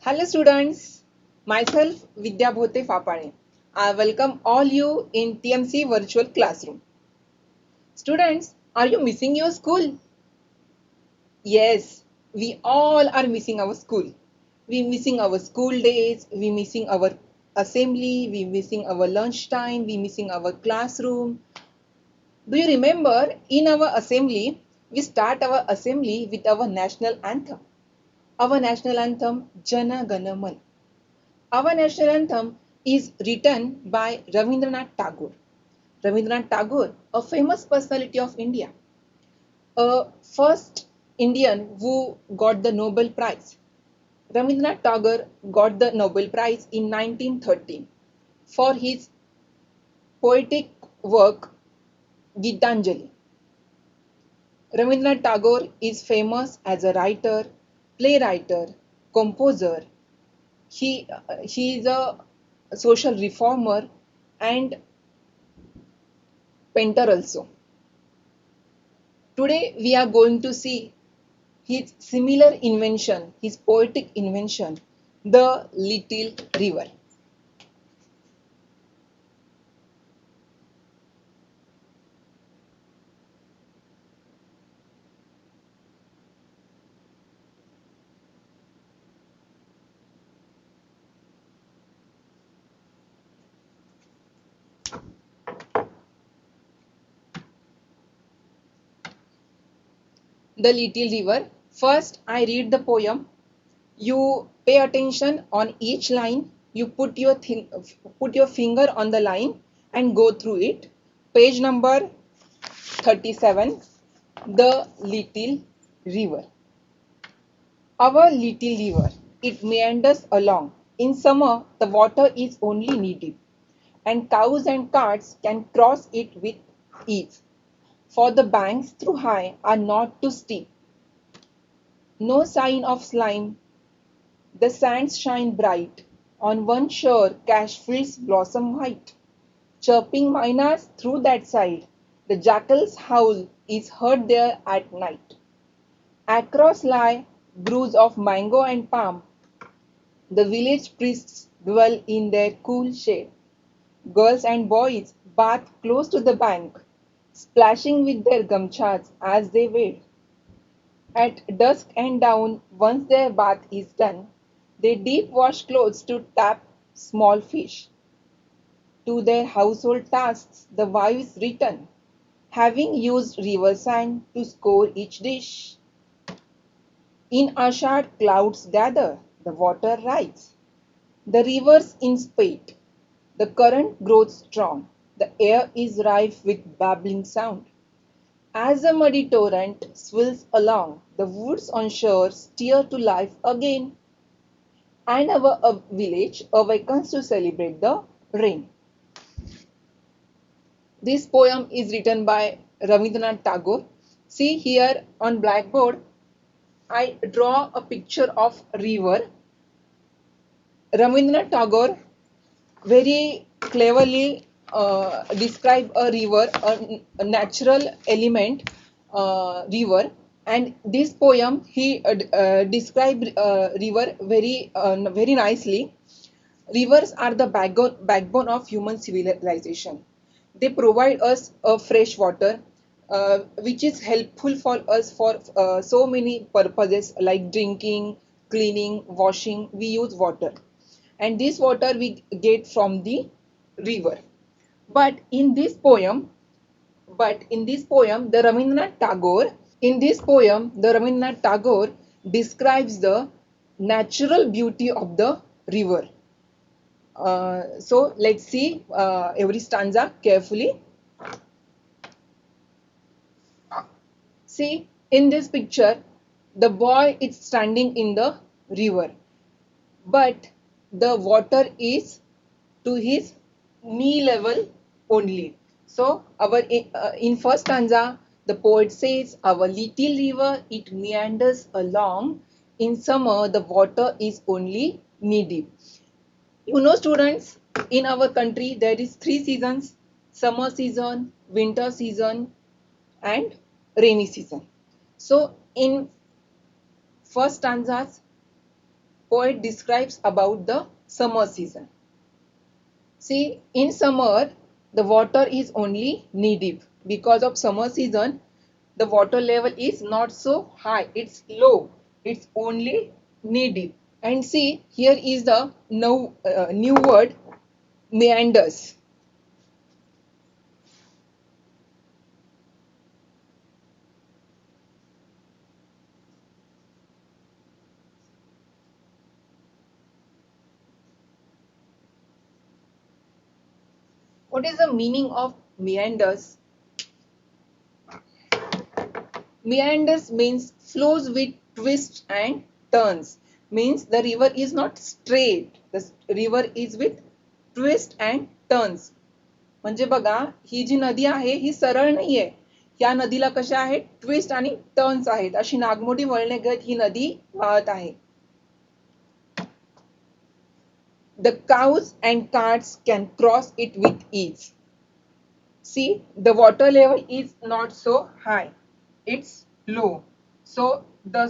Hello students, myself Vidya Bhote Fapane. I welcome all you in TMC virtual classroom. Students, are you missing your school? Yes, we all are missing our school. We missing our school days, we missing our assembly, we missing our lunch time, we missing our classroom. Do you remember in our assembly, we start our assembly with our national anthem. Our national anthem Jana Gana Man. Our national anthem is written by Rabindranath Tagore. Rabindranath Tagore, a famous personality of India, a first Indian who got the Nobel Prize. Rabindranath Tagore got the Nobel Prize in 1913 for his poetic work Gitanjali. Rabindranath Tagore is famous as a writer, playwright, composer. He is a social reformer and painter also. Today we are going to see his similar invention, his poetic invention, the Little River. The Little River. First, I read the poem. You pay attention on each line. You put your finger on the line and go through it. Page number 37. The Little River. Our little river, it meanders along. In summer, the water is only knee deep, and cows and carts can cross it with ease, for the banks through high are not too steep. No sign of slime, the sands shine bright. On one shore, cash fields blossom white. Chirping miners through that side, the jackal's howl is heard there at night. Across lie groves of mango and palm. The village priests dwell in their cool shade. Girls and boys bath close to the bank, splashing with their gamchas as they wade. At dusk and dawn, once their bath is done, they deep wash clothes to tap small fish. To their household tasks the wives return, having used river sand to score each dish. In Ashad clouds gather, the water rise, the rivers in spate, the current grows strong, the air is rife with babbling sound. As the muddy torrent swills along, the woods on shore stir to life again, and our village awakens to celebrate the rain. This poem is written by Rabindranath Tagore. See here on blackboard, I draw a picture of river. Rabindranath Tagore very cleverly describe a river, a natural element river, and this poem he described river very nicely. Rivers are the backbone of human civilization. They provide us a fresh water, which is helpful for us for so many purposes like drinking, cleaning, washing. We use water, and this water we get from the river. But in this poem, the Rabindranath Tagore describes the natural beauty of the river. So let's see every stanza carefully. See in this picture, the boy is standing in the river, but the water is to his knee level only. So our in first stanza, the poet says, "Our little river it meanders along. In summer, the water is only knee deep." You know, students, in our country there is three seasons: summer season, winter season, and rainy season. So in first stanzas, poet describes about the summer season. See, in summer, the water is only knee deep. Because of summer season, the water level is not so high. It's low. It's only knee deep. And see, here is the new word, meanders. What is the meaning of meanders? Meanders means flows with twists and turns. Means the river is not straight. The river is with twist and turns. म्हणजे बघा, ही जी नदी आहे ही सरळ नाहीये. या नदीला कशा आहेत, ट्विस्ट आणि टर्न्स आहेत. अशी नागमोडी वळणे घेत ही नदी वाहत आहे. The cows and carts can cross it with ease. See, the water level is not so high. It's low. So the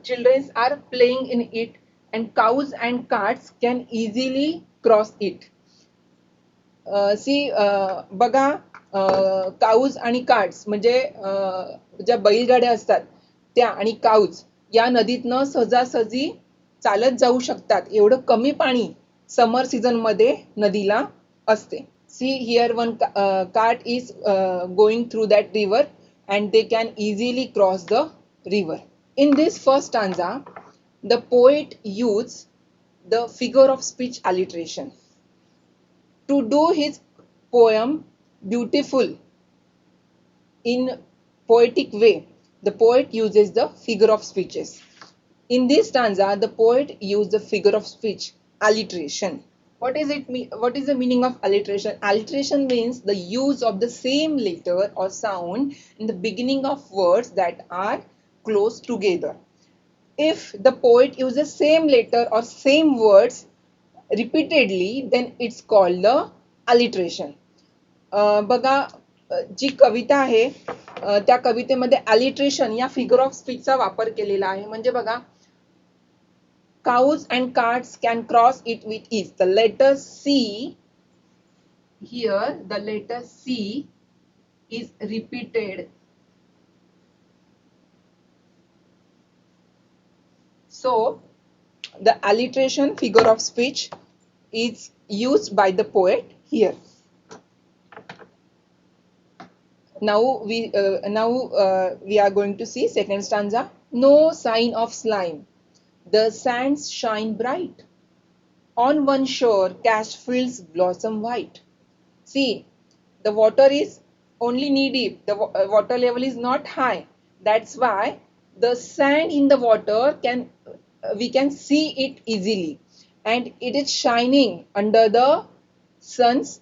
children are playing in it, and cows and carts can easily cross it. सी बघा, काऊज आणि carts म्हणजे ज्या बैलगाड्या असतात त्या आणि काऊज या नदीतनं सहजासहजी चालत जाऊ शकतात. एवढं कमी पाणी समर सीझन मध्ये नदीला असते. See here one cart is going through that river and they can easily cross the river. In this first stanza, the poet used the figure of speech alliteration to do his poem beautiful in poetic way. The poet uses the figure of speeches. In this stanza, the poet used the figure of speech alliteration. What is it mean? What is the meaning of alliteration? Alliteration means the use of the same letter or sound in the beginning of words that are close together. If the poet uses same letter or same words repeatedly, then it's called the alliteration. बघा, जी कविता आहे त्या कवितेमध्ये alliteration या figure of स्पीचचा वापर केलेला आहे. म्हणजे बघा, cows and carts can cross it with ease. The letter C here, the letter C is repeated. So the alliteration figure of speech is used by the poet here. Now we are going to see second stanza. No sign of slime. The sands shine bright. On one shore, cash fields blossom white. See, the water is only knee deep. The water level is not high. That's why the sand in the water we can see it easily, and it is shining under the sun's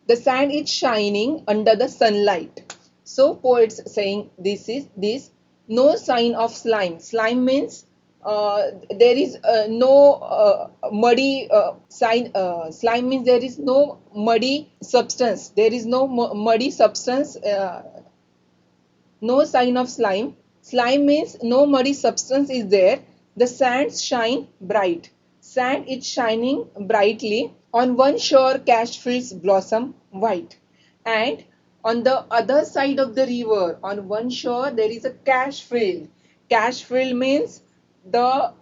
the sand is shining under the sunlight. So poets saying this no sign of slime. Slime means there is no muddy sign. Slime means there is no muddy substance. There is no muddy substance. No sign of slime. Slime means no muddy substance is there. The sands shine bright. Sand is shining brightly. On one shore, cash fields blossom white. And on the other side of the river, on one shore, there is a cash field. Cash field means the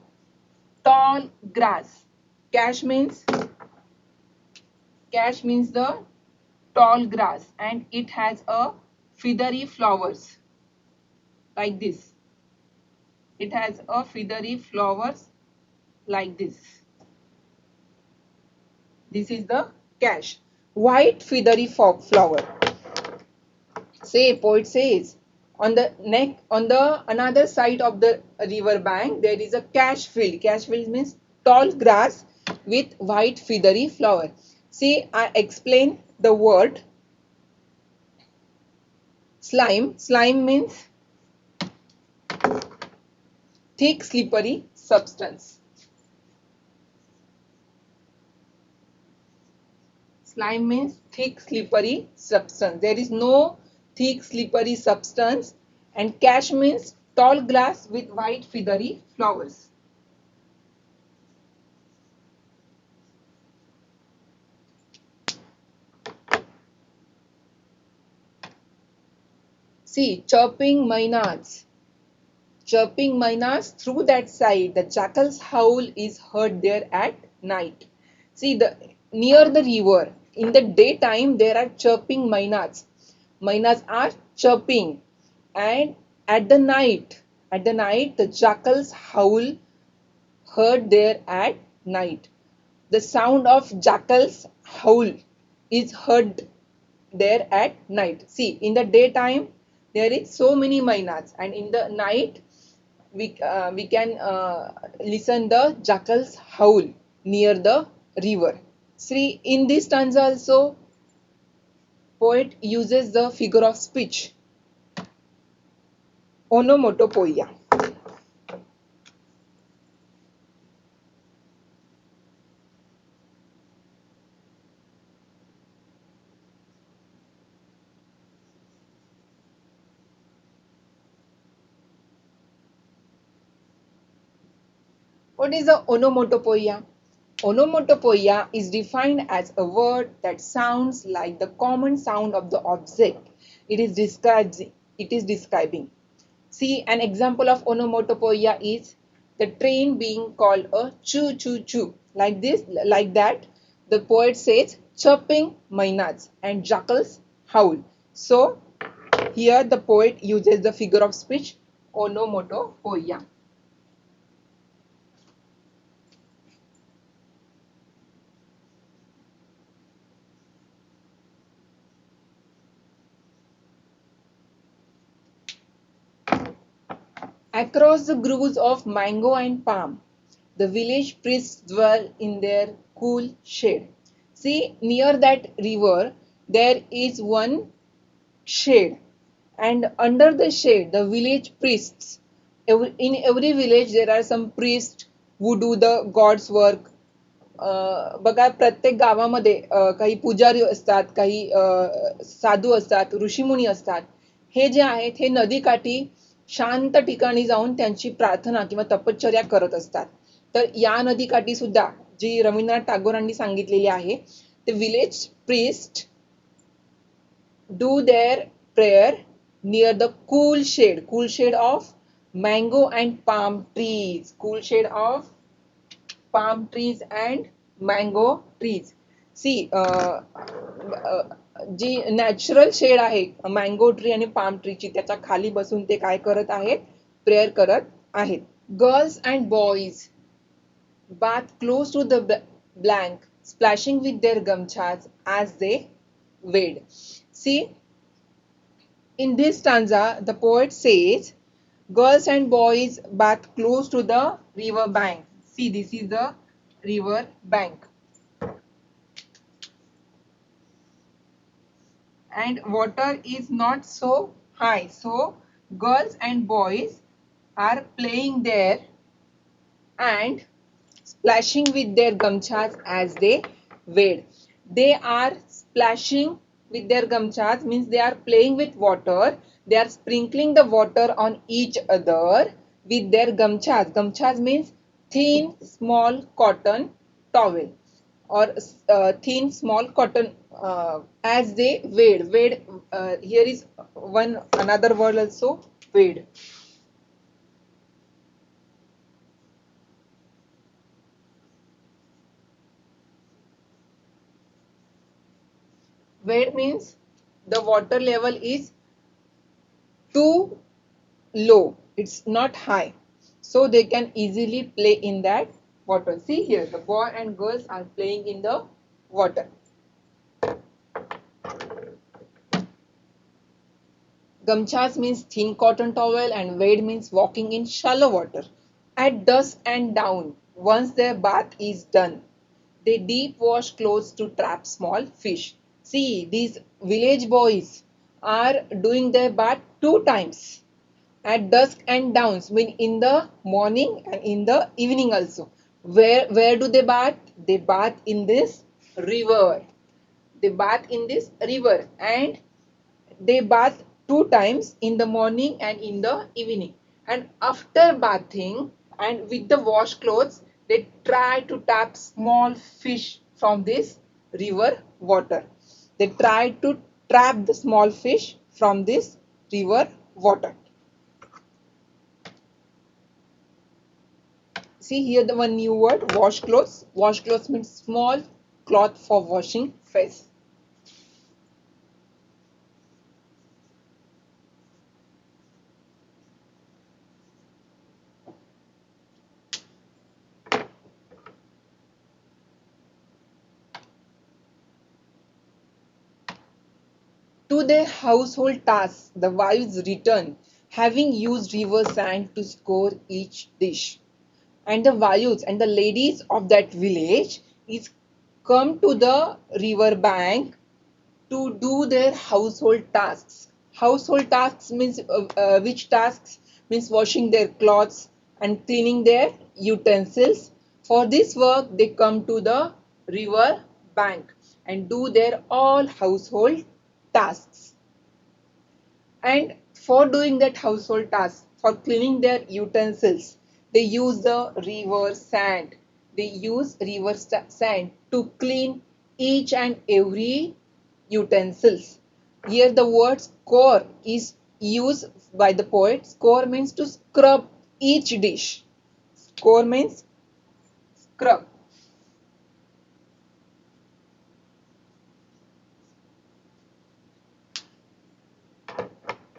tall grass. Cash means the tall grass, and it has a feathery flowers like this. It has a feathery flowers like this. This is the cash. White feathery flower. Say, poet says, on the another side of the river bank, there is a cash field. Cash field means tall grass with white feathery flower. See, I explain the word slime. Slime means thick slippery substance. Slime means thick slippery substance. There is no thick slippery substance. And cash means tall grass with white feathery flowers. See, chirping mynas. Chirping mynas through that side. The jackal's howl is heard there at night. See, the near the river, in the daytime, there are chirping mynas. Mynas are chirping, and at the night, the jackal's howl heard there at night. The sound of jackal's howl is heard there at night. See, in the daytime there is so many mynas, and in the night we can listen the jackal's howl near the river. See, in this stanza also, poet uses the figure of speech, onomatopoeia. What is the onomatopoeia? Onomatopoeia is defined as a word that sounds like the common sound of the object it is describing. See, an example of onomatopoeia is the train being called a choo choo choo. Like this, like that, the poet says chirping mynas and jackals howl. So, here the poet uses the figure of speech onomatopoeia. Across the groves of mango and palm, the village priests dwell in their cool shade. See, near that river, there is one shade, and under the shade, the village priests. In every village, there are some priests who do the God's work. बघा प्रत्येक गावामध्ये काही पुजारी असतात, काही साधू असतात, ऋषीमुनी असतात. हे जे आहेत हे नदीकाठी शांत ठिकाणी जाऊन त्यांची प्रार्थना किंवा तपश्चर्या करत असतात. तर या नदीकाठी सुद्धा जी रवींद्रनाथ टागोरांनी सांगितलेली आहे, ते village priest do their prayer near the cool shade of mango and palm trees, cool shade of palm trees and mango trees. See, जी नॅचरल शेड आहे मँगो ट्री आणि पाम ट्रीची, त्याच्या खाली बसून ते काय करत आहेत, प्रेयर करत आहेत. Girls and boys bath close to the blank, splashing with their gamchas as they wade. See, in this stanza, the poet says, girls and boys bath close to the river bank. See, this is the river bank. And water is not so high. So, girls and boys are playing there and splashing with their gamchas as they wade. They are splashing with their gamchas means they are playing with water. They are sprinkling the water on each other with their gamchas. Gamchas means thin small cotton towel or thin small cotton as they wade. Wade, here is one another word also, wade. Wade means the water level is too low, it's not high, so they can easily play in that water. See here, the boy and girls are playing in the water. Gamchas means thin cotton towel and wade means walking in shallow water. At dusk and dawn, once their bath is done, they deep wash clothes to trap small fish. See, these village boys are doing their bath 2 times. At dusk and dawns, mean in the morning and in the evening also. Where do they bath? They bath in this river. They bath in this river and they bath 2 times in the morning and in the evening. And after bathing and with the wash clothes, they try to tap small fish from this river water. They try to trap the small fish from this river water. See here the one new word, wash clothes. Wash clothes means small cloth for washing face. To their household tasks, the wives return, having used river sand to score each dish. And the wives and the ladies of that village is come to the river bank to do their household tasks. Household tasks means which tasks means washing their clothes and cleaning their utensils. For this work, they come to the river bank and do their all household tasks. And for doing that household task, for cleaning their utensils, they use the river sand. They use river sand to clean each and every utensils. Here the word score is used by the poet. Score means to scrub each dish. Score means scrub.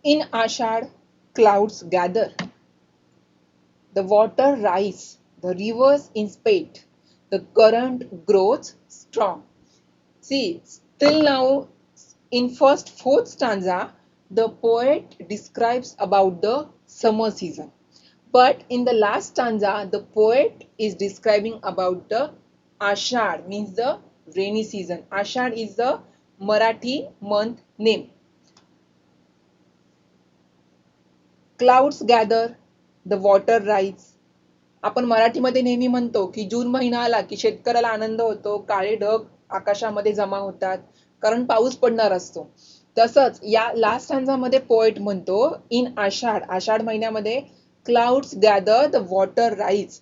In Ashad, clouds gather. The water rise, the rivers inspate, the current grows strong. See, till now, in first fourth stanza, the poet describes about the summer season. But in the last stanza, the poet is describing about the Ashad, means the rainy season. Ashad is the Marathi month name. Clouds gather, the water rise. आपण मराठीमध्ये नेहमी म्हणतो की जून महिना आला की शेतकऱ्याला आनंद होतो, काळे ढग आकाशामध्ये जमा होतात कारण पाऊस पडणार असतो. तसंच या लास्ट स्टॅन्झामध्ये पोएट म्हणतो इन आषाढ, आषाढ महिन्यामध्ये clouds gather the water rise,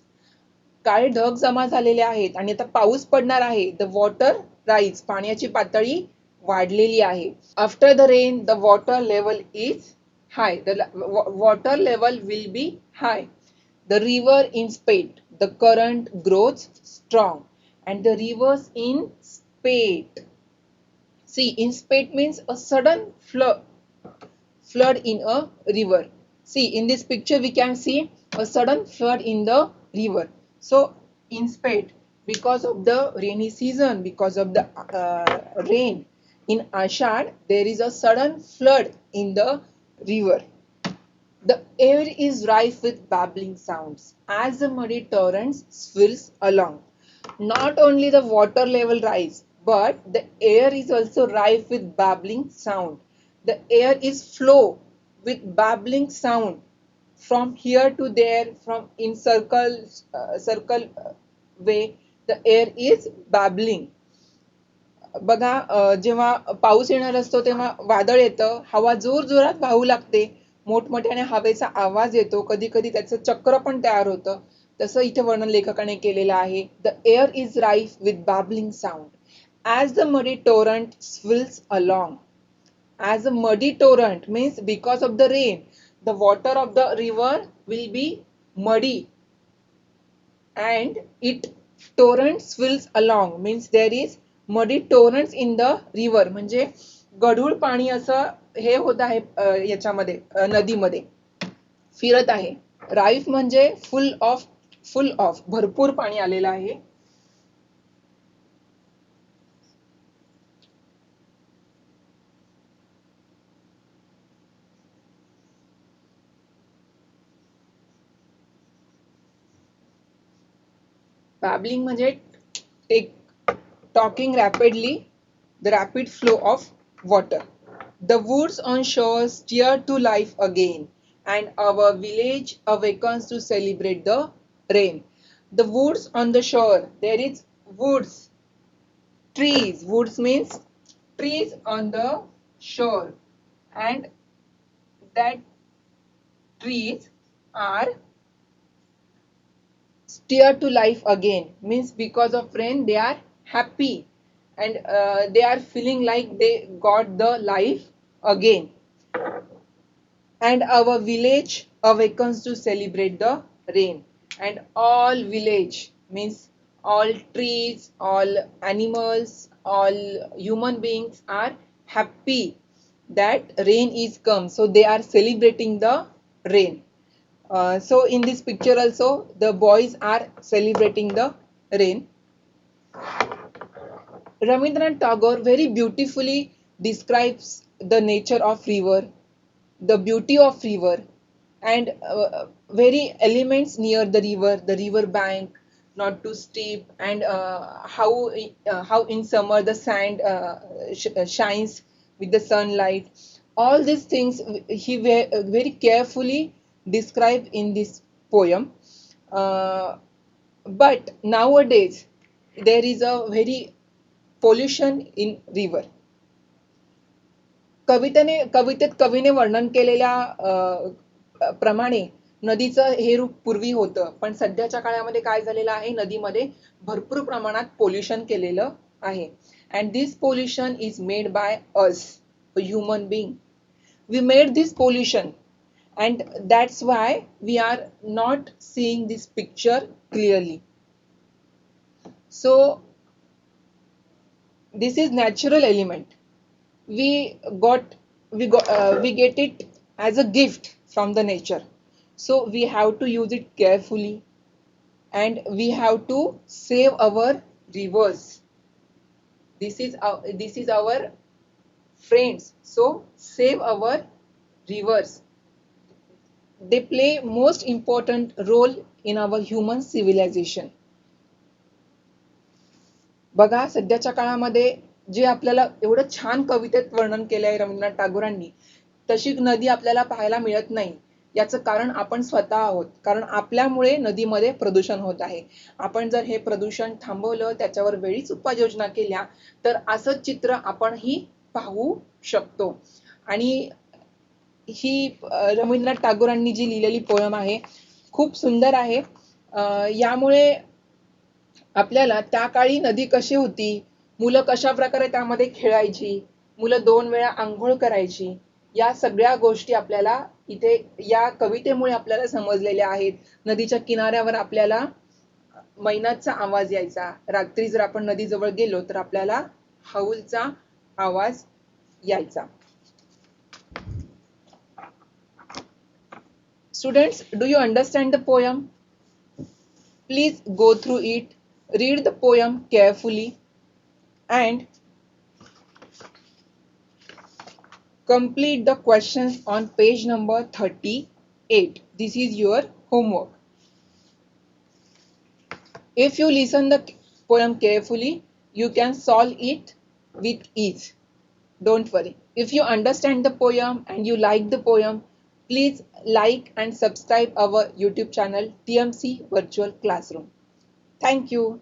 काळे ढग जमा झालेले आहेत आणि आता पाऊस पडणार आहे. द वॉटर राईज, पाण्याची पातळी वाढलेली आहे. After the rain the water level is hi, the water level will be hi. The river in spate, the current grows strong, and the rivers in spate. See, in spate means a sudden flood in a river. See, in this picture we can see a sudden flood in the river. So, in spate, because of the rainy season, because of the rain in Ashad, there is a sudden flood in the river. The air is rife with babbling sounds as the muddy torrent swirls along. Not only the water level rise, but the air is also rife with babbling sound. The air is flow with babbling sound from here to there, from in circle way. The air is babbling. बघा जेव्हा पाऊस येणार असतो तेव्हा वादळ येतं, हवा जोर जोरात वाहू लागते, मोठमोठ्याने हवेचा आवाज येतो, कधी कधी त्याचं चक्र पण तयार होतं. तसं इथे वर्णन लेखकाने केलेलं आहे. The air is rife with babbling sound as the muddy torrent swills along. As a muddy torrent means because of the rain the water of the river will be muddy and it torrent swills along means there is muddy torrents in the river. म्हणजे गढूळ पाणी असं हे होत आहे याच्यामध्ये नदीमध्ये फिरत आहे. राईफ म्हणजे फुल ऑफ भरपूर पाणी आलेलं आहे. Babbling म्हणजे talking rapidly, the rapid flow of water. The woods on shore stir to life again, and our village awakens to celebrate the rain. The woods on the shore, there is woods, trees. Woods means trees on the shore, and that trees are stirred to life again. Means because of rain they are happy, and they are feeling like they got the life again. And our village awakens to celebrate the rain. And all village means all trees, all animals, all human beings are happy that rain is come, so they are celebrating the rain. So in this picture also the boys are celebrating the rain. Rabindranath Tagore very beautifully describes the nature of river, the beauty of river, and very elements near the river bank, not too steep, and how in summer the sand shines with the sunlight. All these things he very carefully described in this poem. Uh, but nowadays there is a very pollution in river. कवितेत कवीने वर्णन केलेल्या प्रमाणे नदीचं हे रूप पूर्वी होतं, पण सध्याच्या काळामध्ये काय झालेलं आहे, नदीमध्ये भरपूर प्रमाणात पोल्युशन केलेलं आहे. And this pollution is made by us human being. We made this pollution, and that's why we are not seeing this picture clearly. So this is natural element. We get it as a gift from the nature, so we have to use it carefully, and we have to save our rivers. This is our friends, so save our rivers. They play most important role in our human civilization. बघा सध्याच्या काळामध्ये जे आपल्याला एवढं छान कवितेत वर्णन केलं आहे रवींद्रनाथ टागोरांनी, तशी नदी आपल्याला पाहायला मिळत नाही. याचं कारण आपण स्वतः आहोत, कारण आपल्यामुळे नदीमध्ये प्रदूषण होत आहे. आपण जर हे प्रदूषण थांबवलं, त्याच्यावर वेळीच उपाययोजना केल्या, तर असं चित्र आपणही पाहू शकतो. आणि ही रवींद्रनाथ टागोरांनी जी लिहिलेली पोयम आहे खूप सुंदर आहे. यामुळे आपल्याला त्या काळी नदी कशी होती, मुलं कशा प्रकारे त्यामध्ये खेळायची, मुलं 2 वेळा आंघोळ करायची, या सगळ्या गोष्टी आपल्याला इथे या कवितेमुळे आपल्याला समजलेल्या आहेत. नदीच्या किनाऱ्यावर आपल्याला मैनाचा आवाज यायचा. रात्री जर आपण नदीजवळ गेलो तर आपल्याला हाऊलचा आवाज यायचा. Students, do you understand the poem? Please go through it, read the poem carefully, and complete the questions on page number 38. This is your homework. If you listen the poem carefully, you can solve it with ease. Don't worry. If you understand the poem and you like the poem, please like and subscribe our YouTube channel TMC Virtual Classroom. Thank you.